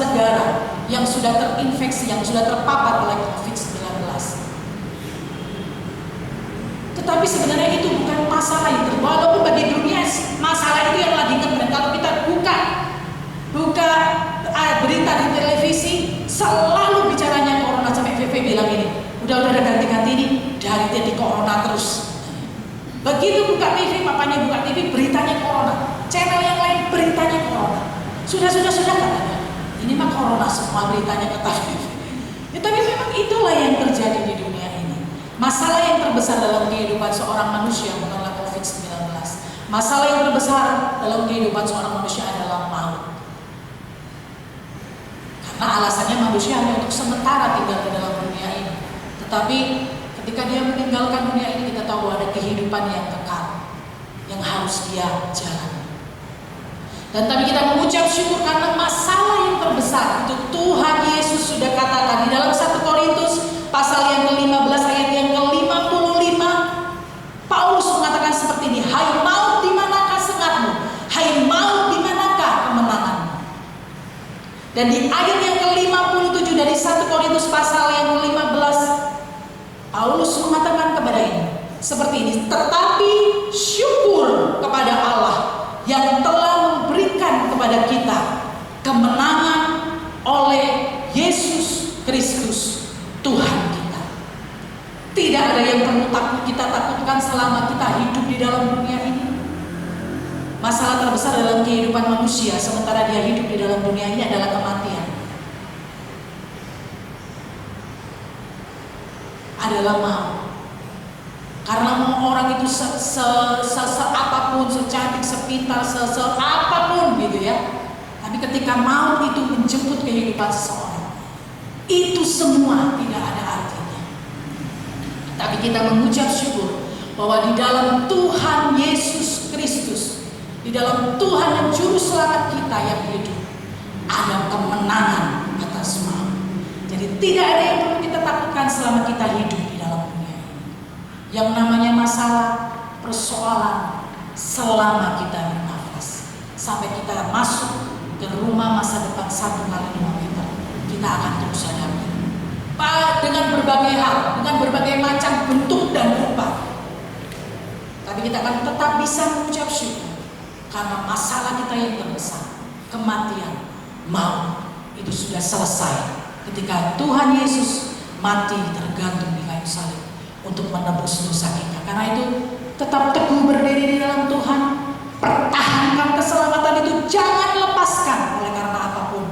negara yang sudah terinfeksi, yang sudah terpapar oleh COVID-19. Tetapi sebenarnya itu bukan masalah itu. Walaupun bagi dunia masalah itu yang lagi ngetren. Kalau kita buka berita di televisi, selalu bicaranya corona. Sampai VV bilang ini, udah ada ganti-ganti ini, dari jadi corona terus. Begitu buka TV, papanya buka TV, beritanya corona. Channel yang lain beritanya corona. Sudah katanya. Ini mah corona semua beritanya kata TV. Tetapi memang itulah yang terjadi di dunia ini. Masalah yang terbesar dalam kehidupan seorang manusia bukanlah COVID-19. Masalah yang terbesar dalam kehidupan seorang manusia adalah maut. Karena alasannya manusia hanya untuk sementara tinggal di dalam dunia ini. Tetapi ketika dia meninggalkan dunia ini, kita tahu ada kehidupan yang kekal yang harus dia jalani. Dan tapi kita mengucap syukur karena masalah yang terbesar itu Tuhan Yesus sudah katakan di dalam 1 Korintus pasal yang ke-15 ayat yang ke-55. Paulus mengatakan seperti ini, hai maut di manakah sengatmu? Hai maut di manakah kemenanganmu? Dan di ayat yang ke-57 dari 1 Korintus pasal yang ke-15, Paulus mengatakan kepada ini seperti ini, tetapi syukur kepada Allah yang telah memberikan kepada kita kemenangan oleh Yesus Kristus Tuhan kita. Tidak ada yang perlu kita takutkan selama kita hidup di dalam dunia ini. Masalah terbesar dalam kehidupan manusia sementara dia hidup di dalam dunia ini adalah kematian. Adalah maut. Karena mau orang itu apapun, secantik, sepintar, apapun gitu ya. Tapi ketika maut itu menjemput kehidupan seseorang, itu semua tidak ada artinya. Tapi kita mengucap syukur bahwa di dalam Tuhan Yesus Kristus, di dalam Tuhan yang juru selamat kita yang hidup, ada kemenangan atas maut. Jadi tidak ada yang perlu kita takutkan selama kita hidup di dalam dunia ini. Yang namanya masalah, persoalan, selama kita bernafas, sampai kita masuk ke rumah masa depan 1 kali 2 meter, kita akan terus hadapi dengan berbagai hal, dengan berbagai macam bentuk dan rupa. Tapi kita akan tetap bisa mengucap syukur karena masalah kita yang terbesar, kematian, maut, itu sudah selesai ketika Tuhan Yesus mati tergantung di kayu salib untuk menebus dosa kita. Karena itu tetap teguh berdiri di dalam Tuhan, pertahankan keselamatan itu, jangan lepaskan oleh karena apapun,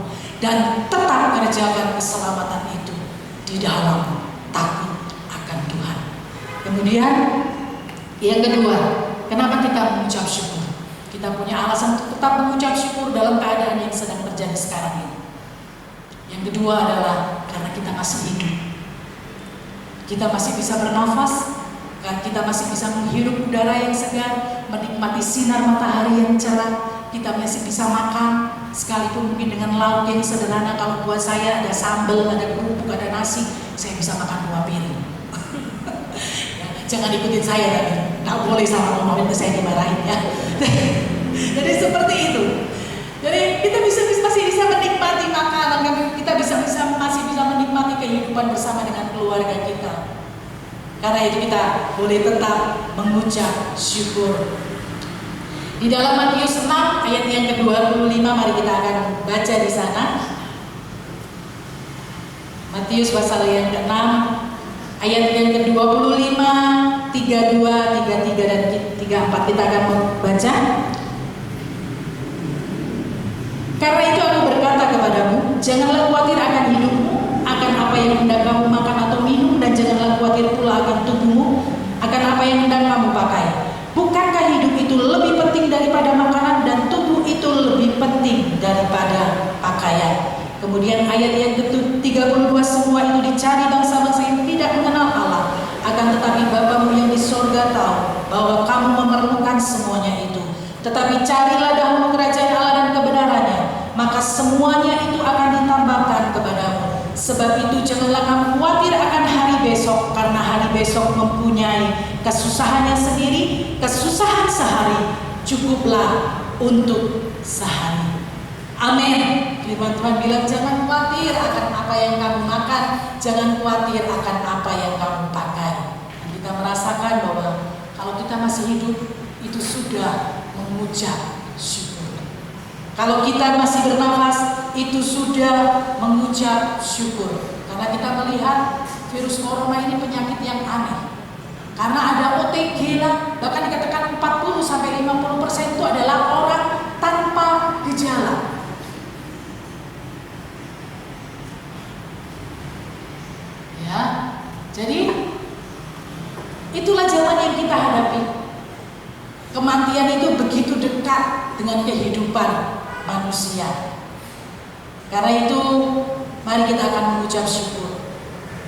dan tetap kerjakan keselamatan itu di dalam takut akan Tuhan. Kemudian yang kedua, kenapa kita mengucap syukur? Kita punya alasan untuk tetap mengucap syukur dalam keadaan yang sedang terjadi sekarang ini. Yang kedua adalah karena kita masih hidup. Kita masih bisa bernafas, kita masih bisa menghirup udara yang segar, menikmati sinar matahari yang cerah, kita masih bisa makan, sekalipun mungkin dengan lauk yang sederhana. Kalau buat saya ada sambal, ada kerupuk, ada nasi, saya bisa makan 2 piring. Ya, jangan ikutin saya tapi nggak boleh sama mama, itu saya dimarahin ya. Jadi seperti itu. Jadi kita masih bisa menikmati makanan, kita masih bisa menikmati kehidupan bersama dengan keluarga kita. Karena itu kita boleh tetap mengucap syukur. Di dalam Matius 6 ayat yang ke-25, mari kita akan baca di sana. Matius pasal yang ke-6 ayat yang ke-25, 32, 33 dan 34 kita akan membaca. Karena itu aku berkata kepadamu, janganlah khawatir akan hidupmu, akan apa yang hendak kamu makan atau minum, dan janganlah khawatir pula akan tubuhmu, akan apa yang hendak kamu pakai. Bukankah hidup itu lebih penting daripada makanan, dan tubuh itu lebih penting daripada pakaian? Kemudian ayat yang ke-32, semua itu dicari bangsa-bangsa yang tidak mengenal Allah, akan tetapi Bapamu yang di sorga tahu bahwa kamu memerlukan semuanya itu. Tetapi carilah dahulu kerajaan Allah dan kebenarannya, maka semuanya itu akan ditambahkan kepadamu. Sebab itu janganlah kamu khawatir akan hari besok, karena hari besok mempunyai kesusahannya sendiri. Kesusahan sehari cukuplah untuk sehari. Amin. Firman Tuhan bilang, jangan khawatir akan apa yang kamu makan, jangan khawatir akan apa yang kamu pakai. Dan kita merasakan bahwa kalau kita masih hidup, itu sudah mengucap syukur. Kalau kita masih bernafas, itu sudah mengucap syukur. Karena kita melihat virus corona ini penyakit yang aneh. Karena ada OTG lah, bahkan dikatakan 40-50% itu adalah orang tanpa gejala. Jadi itulah zaman yang kita hadapi. Kematian itu begitu dekat dengan kehidupan manusia. Karena itu mari kita akan mengucap syukur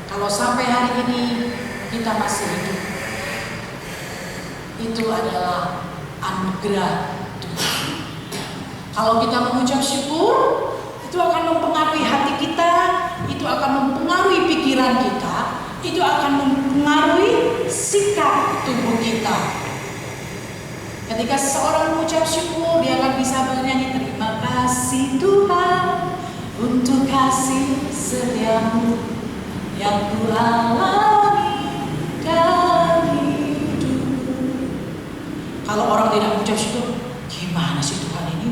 kalau sampai hari ini kita masih hidup. Itu adalah anugerah Tuhan. Kalau kita mengucap syukur, itu akan mempengaruhi hati kita, itu akan mempengaruhi pikiran kita, itu akan mempengaruhi sikap tubuh kita. Ketika seseorang mengucap syukur, dia akan bisa bernyanyi, terima kasih Tuhan untuk kasih setiamu yang ku alami dalam hidup. Kalau orang tidak mengucap syukur, gimana sih Tuhan ini?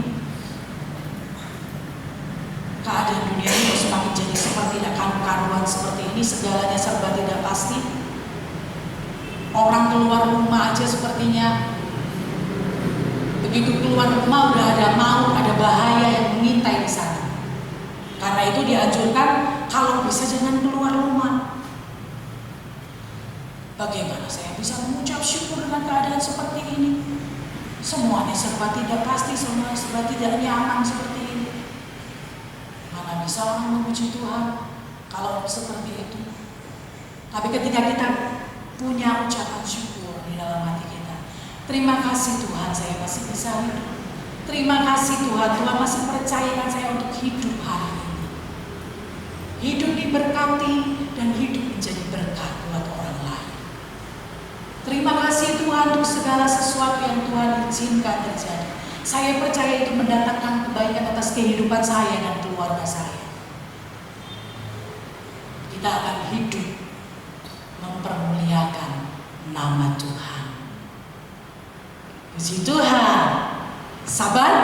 Keadaan dunia ini semakin jadi seperti tidak karu-karuan seperti ini, segalanya serba tidak pasti. Orang keluar rumah aja sepertinya begitu keluar rumah udah ada maut, ada bahaya yang mengintai di sana. Karena itu dianjurkan kalau bisa jangan keluar rumah. Bagaimana saya bisa mengucap syukur dengan keadaan seperti ini? Semuanya serba tidak pasti, semua serba tidak nyaman seperti ini. Mana bisa orang memuji Tuhan kalau seperti itu? Tapi ketika kita punya ucapan syukur di dalam hati kita, terima kasih Tuhan saya masih bisa hidup. Terima kasih Tuhan, Tuhan masih percayakan saya untuk hidup hari ini. Hidup diberkati dan hidup menjadi berkat buat orang lain. Terima kasih Tuhan untuk segala sesuatu yang Tuhan izinkan terjadi. Saya percaya itu mendatangkan kebaikan atas kehidupan saya dan keluarga saya. Kita akan hidup mempermuliakan nama Tuhan. Puji Tuhan. Sabar,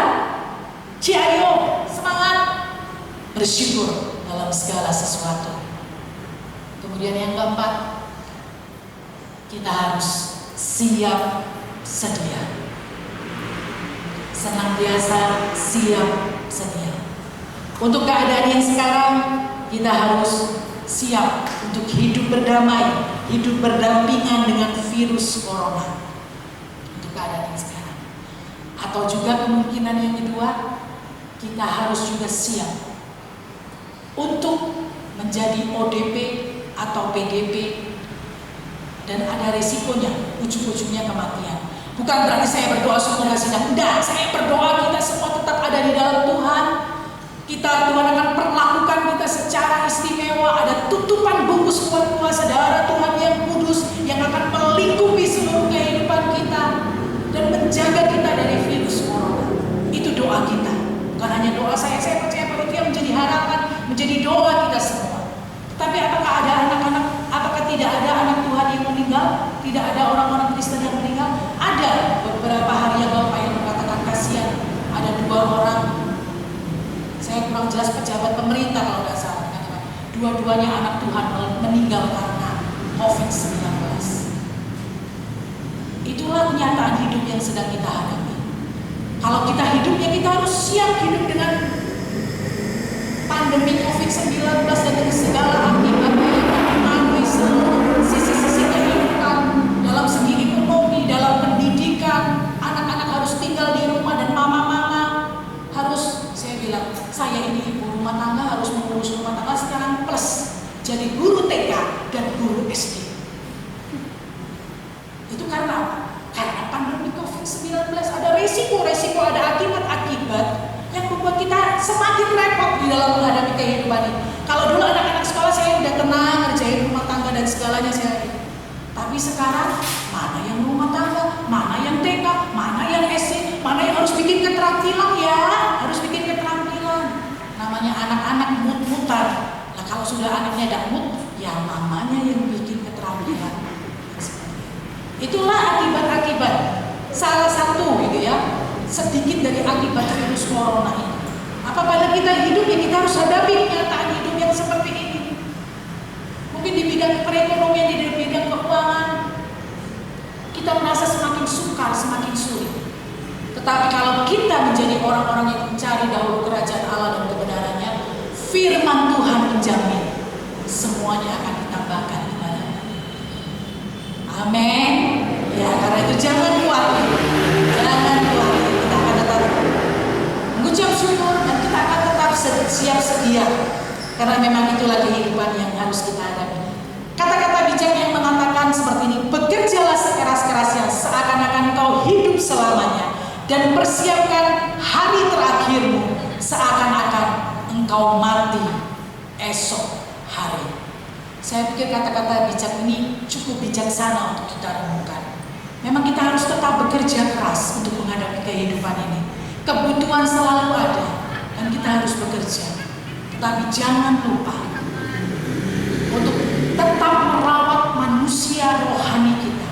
ayo, semangat, bersyukur dalam segala sesuatu. Kemudian yang keempat, kita harus siap sedia. Senantiasa siap sedia. Untuk keadaan yang sekarang, kita harus siap untuk hidup berdamai, hidup berdampingan dengan virus corona. Untuk keadaan yang sekarang. Atau juga kemungkinan yang kedua, kita harus juga siap untuk menjadi ODP atau PDP dan ada resikonya, ujung-ujungnya kematian. Bukan berarti saya berdoa supaya sidang, enggak, saya berdoa kita semua tetap ada di dalam Tuhan. Tuhan akan perlakukan kita secara istimewa, ada tutupan bungkus kuat-kuasa darah Tuhan yang kudus yang akan melingkupi seluruh kehidupan kita dan menjaga kita dari virus corona. Itu doa kita, bukan hanya doa saya percaya bahwa itu yang menjadi harapan, menjadi doa kita semua. Tapi apakah ada anak-anak, apakah tidak ada anak Tuhan yang meninggal? Tidak ada orang-orang Kristen yang meninggal? Ada. Beberapa hari yang lalu Pak yang mengatakan kasihan, ada 2 orang, saya kurang jelas pejabat pemerintah kalau tidak salah, dua-duanya anak Tuhan meninggal karena COVID-19. Itulah kenyataan hidup yang sedang kita hadapi. Kalau kita hidupnya, kita harus siap hidup dengan pandemi COVID-19 dan dengan segala akibatnya yang mempengaruhi seluruh sisi-sisi kehidupan dalam segi ekonomi, dalam pendidikan. Anak-anak harus tinggal di rumah dan mama-mama harus, saya bilang, saya ini ibu rumah tangga harus mengurus rumah tangga sekarang plus jadi guru TK dan guru SD. Itu karena apa? Karena pandemi COVID-19 ada resiko, ada akibat-akibat yang membuat kita semakin repot di dalam menghadapi kehidupan ini. Kalau dulu anak-anak sekolah saya udah tenang ngerjain rumah tangga dan segalanya saya. Tapi sekarang mana yang rumah tangga, mana yang TK, mana yang SD, mana yang harus bikin keterampilan ya, harus bikin keterampilan. Namanya anak-anak mut-mutan. Nah kalau sudah anaknya ada mut, ya mamanya yang bikin keterampilan. Itulah akibat-akibat. Salah satu gitu ya, sedikit dari akibat virus corona ini. Apabila kita hidup ya kita harus hadapi kenyataan hidup yang seperti ini. Mungkin di bidang perekonomian, di bidang keuangan, kita merasa semakin sukar, semakin sulit. Tetapi kalau kita menjadi orang-orang yang mencari dahulu kerajaan Allah dan kebenarannya, firman Tuhan menjamin semuanya akan ditambahkan kepada kita. Amin. Ya, karena itu jangan khawatir. Jangan khawatir. Kita akan tetap mengucap syukur dan kita akan tetap siap sedia. Karena memang itulah kehidupan yang harus kita hadapi. Kata-kata bijak yang mengatakan seperti ini, bekerjalah sekeras-kerasnya seakan-akan kau hidup selamanya, dan persiapkan hari terakhirmu seakan-akan engkau mati esok hari. Saya pikir kata-kata bijak ini cukup bijaksana untuk kita renungkan. Memang kita harus tetap bekerja keras untuk menghadapi kehidupan ini. Kebutuhan selalu ada dan kita harus bekerja. Tetapi jangan lupa untuk tetap merawat manusia rohani kita.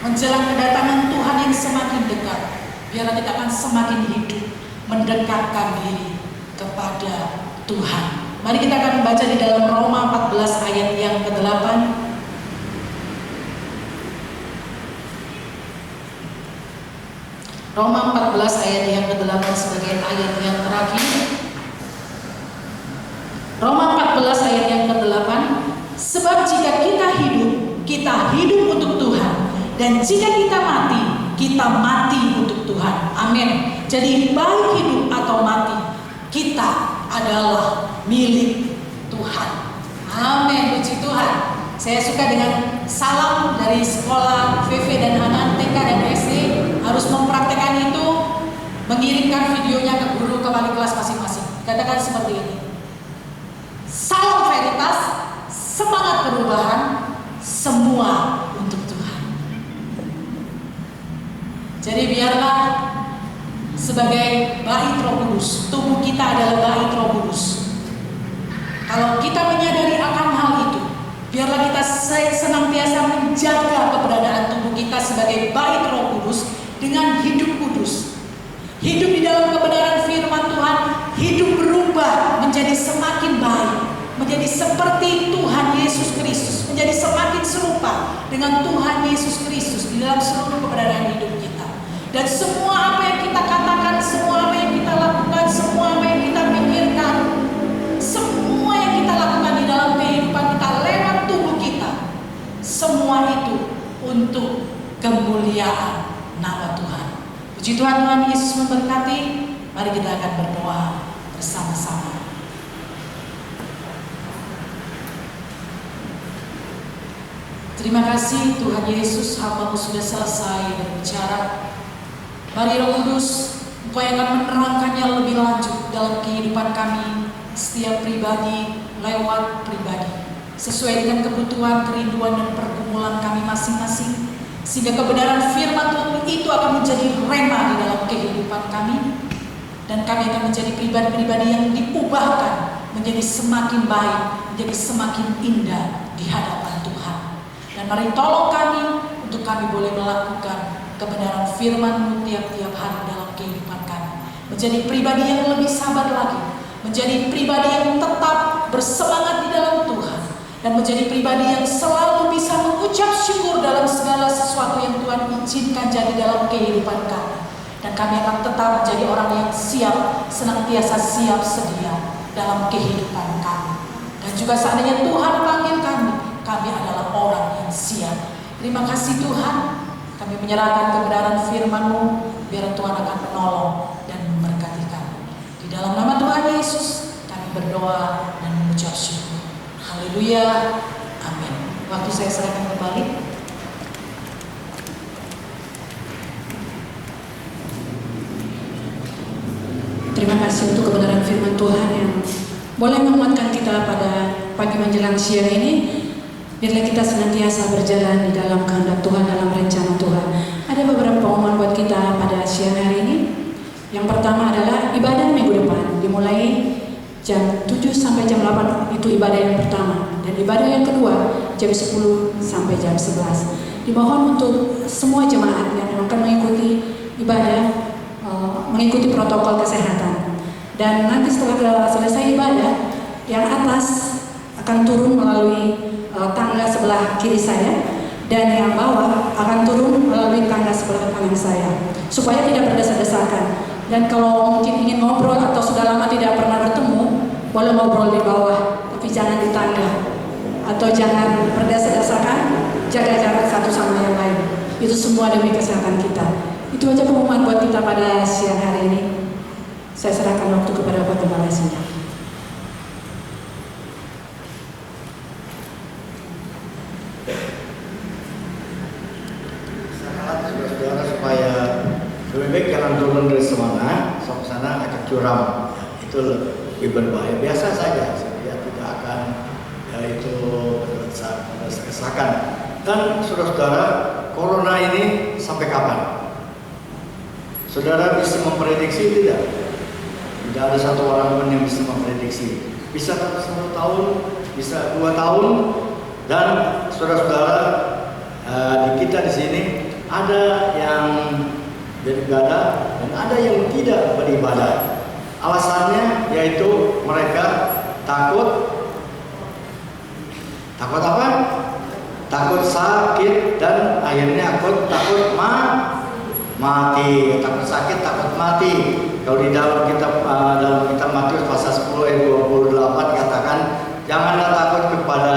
Menjelang kedatangan Tuhan yang semakin dekat, biarlah kita akan semakin hidup mendekatkan diri kepada Tuhan. Mari kita akan membaca di dalam Roma 14 ayat yang ke-8. Roma 14 ayat yang ke-8 sebagai ayat yang terakhir. Roma 14 ayat yang ke-8. Sebab jika kita hidup untuk Tuhan, dan jika kita mati untuk Tuhan. Amin. Jadi baik hidup atau mati, kita adalah milik Tuhan. Amin. Puji Tuhan. Saya suka dengan salam dari sekolah VV dan Hanan TK dan SD, harus mempraktekkan itu, mengirimkan videonya ke guru, ke wali kelas masing-masing. Katakan seperti ini. Salam veritas, semangat perubahan, semua untuk Tuhan. Jadi biarlah sebagai bait Roh Kudus, tubuh kita adalah bait Roh Kudus. Kalau kita menyadari akan hal itu, biarlah kita senantiasa menjaga keberadaan tubuh kita sebagai bait Roh Kudus dengan hidup kudus. Hidup di dalam kebenaran firman Tuhan, hidup berubah menjadi semakin baik, menjadi seperti Tuhan Yesus Kristus, menjadi semakin serupa dengan Tuhan Yesus Kristus di dalam seluruh keberadaan hidup kita. Dan semua apa yang kita katakan, semua apa yang kita lakukan, semua apa yang kita pikirkan, semua yang kita lakukan di dalam kehidupan kita lewat tubuh kita, semua itu untuk kemuliaan nama Tuhan. Puji Tuhan, Tuhan Yesus memberkati. Mari kita akan berdoa bersama-sama. Terima kasih Tuhan Yesus, hamba-Mu sudah selesai berbicara. Mari Roh Kudus, Engkau yang akan menerangkannya lebih lanjut dalam kehidupan kami, setiap pribadi lewat pribadi, sesuai dengan kebutuhan, kerinduan, dan pergumulan kami masing-masing, sehingga kebenaran firman Tuhan itu akan menjadi rema di dalam kehidupan kami, dan kami akan menjadi pribadi-pribadi yang diubahkan menjadi semakin baik, menjadi semakin indah di hadapan Tuhan. Dan mari tolong kami untuk kami boleh melakukan kebenaran firman-Mu tiap-tiap hari dalam kehidupan kami, menjadi pribadi yang lebih sabar lagi, menjadi pribadi yang tetap bersemangat di dalam Tuhan, dan menjadi pribadi yang selalu bisa mengucap syukur dalam segala sesuatu yang Tuhan izinkan jadi dalam kehidupan kami. Dan kami akan tetap menjadi orang yang siap, senantiasa siap sedia dalam kehidupan kami. Dan juga seandainya Tuhan panggil kami adalah orang yang siap. Terima kasih Tuhan, kami menyerahkan kebenaran firman-Mu, biar Tuhan akan menolong dan memberkati kami. Di dalam nama Tuhan Yesus, kami berdoa dan mengucap syukur. Haleluya, amin. Waktu saya serahkan kembali. Terima kasih untuk kebenaran firman Tuhan yang boleh menguatkan kita pada pagi menjelang siang ini. Biarlah kita senantiasa berjalan di dalam kehendak Tuhan, dalam rencana Tuhan. Ada beberapa pengumuman buat kita pada siang hari ini. Yang pertama adalah ibadah minggu depan, dimulai jam 7 sampai jam 8, itu ibadah yang pertama. Dan ibadah yang kedua, jam 10 sampai jam 11. Dimohon untuk semua jemaat yang akan mengikuti ibadah, mengikuti protokol kesehatan. Dan nanti setelah selesai ibadah, yang atas akan turun melalui tangga sebelah kiri saya, dan yang bawah akan turun melalui tangga sebelah kanan saya, supaya tidak berdesak-desakan. Dan kalau mungkin ingin ngobrol atau sudah lama tidak pernah bertemu, boleh ngobrol di bawah, tapi jangan di tangga, atau jangan berdesak-desakan, jaga jarak semua demi kesehatan kita. Itu aja pengumuman buat kita pada siang hari ini. Saya serahkan waktu kepada Pak Gembala Sidang. Saudara-saudara, supaya lebih baik jangan turun dari semangat, sok sana agak curam, itu lebih berbahaya. Biasa saja, saya tidak akan itu kesakan. Dan saudara-saudara, corona ini sampai kapan? Saudara bisa memprediksi tidak? Tidak ada satu orang pun yang bisa memprediksi. Bisa 1 tahun, bisa 2 tahun, dan saudara-saudara, di kita di sini ada yang beribadah dan ada yang tidak beribadah. Alasannya yaitu mereka takut apa? Takut sakit dan akhirnya takut mati. Takut sakit, takut mati. Kalau di dalam kitab Matius pasal 10 ayat 28 katakan, janganlah takut kepada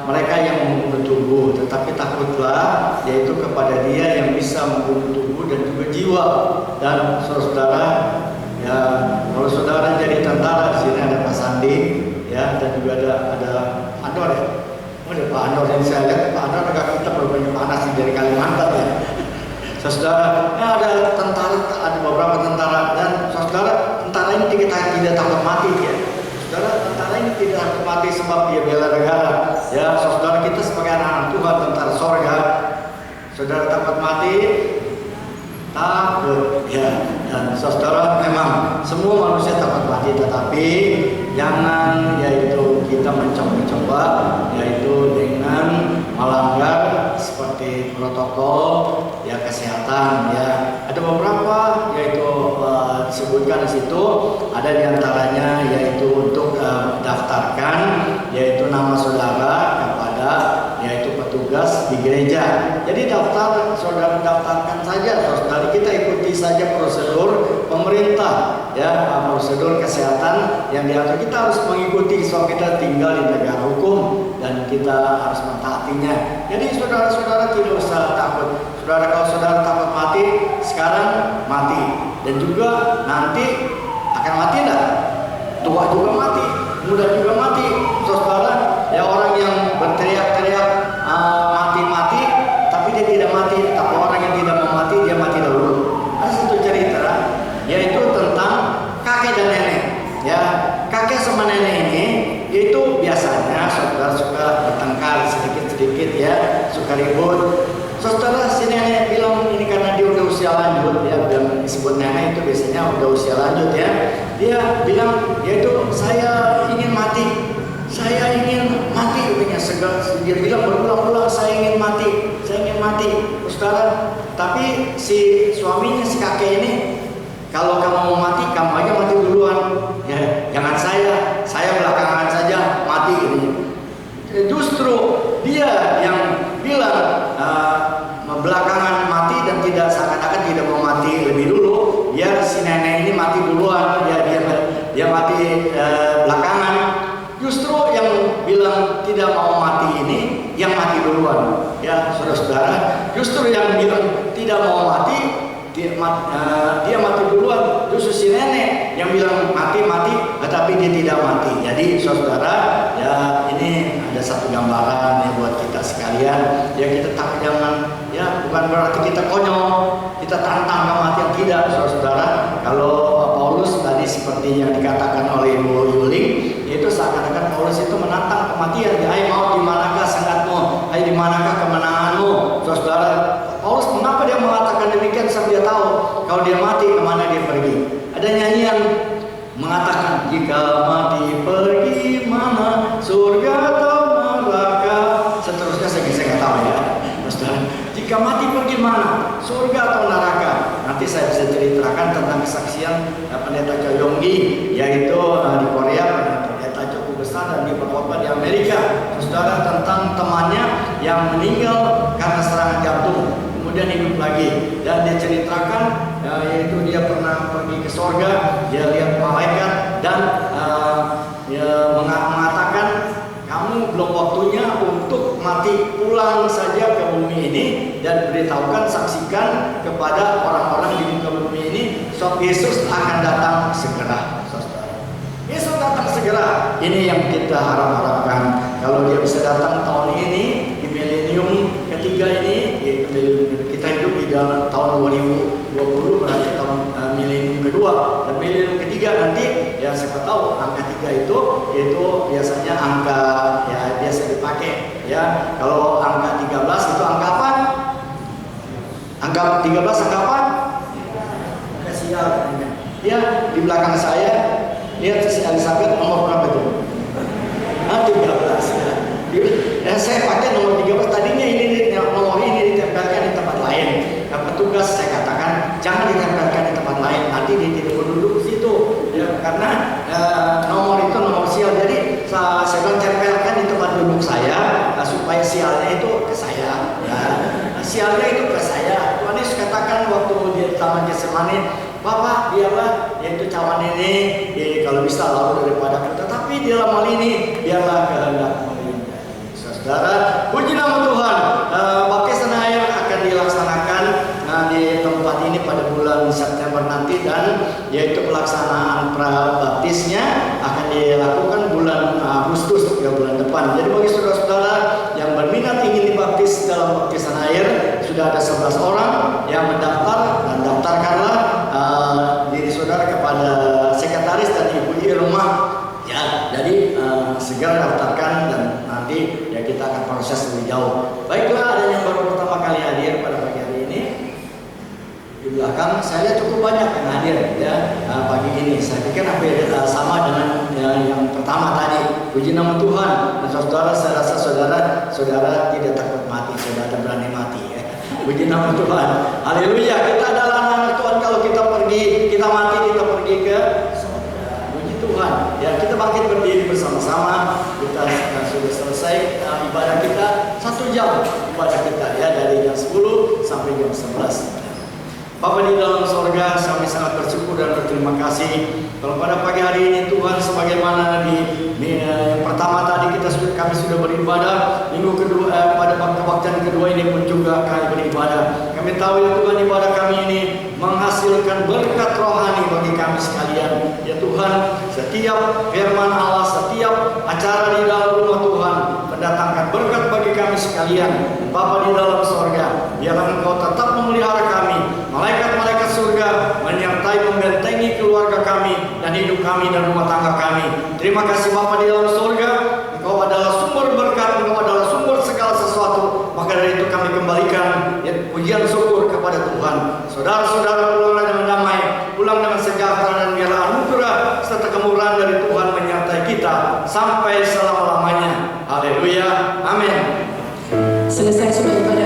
mereka yang membunuh tubuh, tetapi takutlah yaitu kepada Dia yang bisa membunuh tubuh dan juga jiwa. Dan saudara, ya kalau saudara jadi tentara, di sini ada Pak Sandi, ya, dan juga ada Andor ya. Ada Pak Andor yang saya lihat, Pak Andor agak kita berbanding panas dari Kalimantan ya. Saudara, ada tentara, ada beberapa tentara, dan saudara, tentara ini tidak takut mati ya. Saudara, tentara ini tidak takut mati sebab dia bela negara. Ya, saudara, kita sebagai anak Tuhan, tentara sorga, saudara takut mati? Takut ya. Dan saudara, memang semua manusia takut mati, tetapi jangan yaitu kita mencoba yaitu dengan melanggar seperti protokol ya kesehatan ya. Ada beberapa yaitu disebutkan di situ, ada diantaranya yaitu untuk daftarkan yaitu nama saudara kepada yaitu petugas di gereja. Jadi saudara daftarkan saja, saudara, kita ikuti saja prosedur pemerintah ya, prosedur kesehatan yang diatur. Kita harus mengikuti sebab kita tinggal di negara hukum dan kita harus mentaatinya. Jadi saudara-saudara tidak usah takut. Saudara, kalau saudara takut mati, sekarang mati, dan juga nanti akan mati enggak? Tua juga mati, muda juga mati. Saudara, ya orang yang berteriak-teriak mati-mati, tapi dia tidak mati. Tapi orang yang tidak mau mati, dia mati dahulu. Ada satu cerita, yaitu tentang kakek dan nenek. Ya, kakek sama nenek ini itu biasanya saudara suka bertengkar sedikit-sedikit ya, suka ribut. Saudara, si nenek bilang ini karena dia udah usia lanjut ya, dan disebut nenek itu biasanya udah usia lanjut ya. Dia bilang, yaitu saya ingin mati, katanya dia bilang berulang-ulang saya ingin mati. Saudara, tapi si suaminya, si kakek ini, kalau kamu mau mati, kamu aja mati duluan. Ya, jangan saya belakangan saja mati. Justru dia yang bilang belakangan mati dan tidak seakan-akan tidak mau mati lebih dulu. Biar si nenek ini mati duluan, dia mati belakangan. Justru yang bilang tidak mau mati ini yang mati duluan. Ya, saudara-saudara, justru yang bilang tidak mau mati dia mati duluan. Justru si nenek yang bilang mati, tetapi dia tidak mati. Jadi saudara, ya ini ada satu gambaran ya buat kita sekalian. Ya kita jangan, ya bukan berarti kita konyol, kita tantang kematian, tidak, saudara. Kalau Paulus tadi seperti yang dikatakan oleh Ibu Yuling, itu seakan-akan Paulus itu menantang kematian. Hai maut, di manakah sengatmu? Hai di manakah kemenanganmu? Saudara, Paulus mengapa dia mengatakan demikian? Sebab dia tahu kalau dia mati kemana dia pergi. Ada nyanyian mengatakan jika mati pergi mana, surga atau neraka. Seterusnya saya nggak tahu ya, saudara. Jika mati pergi mana, surga atau neraka. Nanti saya bisa ceritakan tentang kesaksian pendeta Coyonggi, yaitu di Korea, pendeta cukup besar dan di beberapa di Amerika, saudara, tentang temannya yang meninggal karena serangan jantung, kemudian hidup lagi, dan dia ceritakan yaitu dia pernah pergi ke surga, dia lihat malaikat dan dia mengatakan kamu belum waktunya untuk mati, pulang saja ke bumi ini dan beritahukan, saksikan kepada orang-orang di muka bumi ini, sebab Yesus akan datang segera, saudara. Yesus datang segera. Ini yang kita harapkan. Kalau dia bisa datang tahun ini di milenium ketiga ini, kita hidup di dalam tahun 2020, berarti tahun milenium kedua, dan milenium ketiga nanti ya siapa tahu angka 3 itu biasanya angka ya biasa dipakai ya. Kalau angka 13 itu angka apa? Angka 13 angka apa? Angka sial. Ya, di belakang saya lihat si Elizabeth nomor berapa itu? 13 ya. Saya pakai nomor 13, tadinya nomor ini ditempelkan di tempat lain. Nah, petugas saya katakan jangan ditempelkan di tempat lain, nanti dia tidak berduduk di situ ya, karena nomor itu nomor sial. Jadi saya bilang tempelkan di tempat duduk saya supaya sialnya itu ke saya ya. Sialnya itu ke saya. Tuhan Yesus katakan waktu di Taman Getsemani, Bapak biarlah yaitu cawan ini kalau bisa lalu daripada kita, tapi di dalam hal ini biarlah kehendak-Mu. Saudara, puji nama Tuhan. Baptisan air akan dilaksanakan di tempat ini pada bulan September nanti, dan yaitu pelaksanaan prabaptisnya akan dilakukan bulan Agustus ya, bulan depan. Jadi bagi saudara-saudara yang berminat ingin dibaptis dalam baptisan air, sudah ada 11 orang yang mendaftar, dan daftarkanlah diri saudara kepada sekretaris dan ibu di rumah ya. Jadi segera daftarkan dan nanti ya kita akan proses lebih jauh. Baiklah, ada yang baru pertama kali hadir pada pagi hari ini di belakang, saya lihat cukup banyak yang hadir ya pagi ini. Saya pikir hampir sama dengan yang pertama tadi. Puji nama Tuhan. Dan saudara, saya rasa saudara tidak takut mati, saudara berani mati ya. Puji nama Tuhan. Haleluya. Kita adalah anak Tuhan. Kalau kita pergi, kita mati, kita pergi ke Tuhan. Ya, kita bangkit berdiri bersama-sama. Kita sudah selesai ibadah kita 1 jam ibadah kita ya, dari jam 10 sampai jam 11. Bapa di dalam sorga, kami sangat bersyukur dan berterima kasih kalau pada pagi hari ini Tuhan, sebagaimana yang pertama tadi kami sudah beribadah, minggu kedua pada kebaktian kedua ini pun juga kami beribadah. Kami tahu ya Tuhan, ibadah kami ini menghasilkan berkat rohani bagi kami sekalian. Ya Tuhan, setiap firman Allah, setiap acara di dalam rumah Tuhan mendatangkan berkat bagi kami sekalian. Bapa di dalam sorga, biarlah Engkau tetap memelihara kami. Malaikat-malaikat surga menyertai membentengi keluarga kami dan hidup kami dan rumah tangga kami. Terima kasih Bapa di dalam surga. Engkau adalah sumber berkat, Engkau adalah sumber segala sesuatu. Maka dari itu kami kembalikan pujian syukur kepada Tuhan. Saudara-saudara pulang dengan damai, pulang dengan sejahtera, dan biarlah anugerah serta kemurahan dari Tuhan menyertai kita sampai selama-lamanya. Haleluya. Amin. Selesai sudah ibadah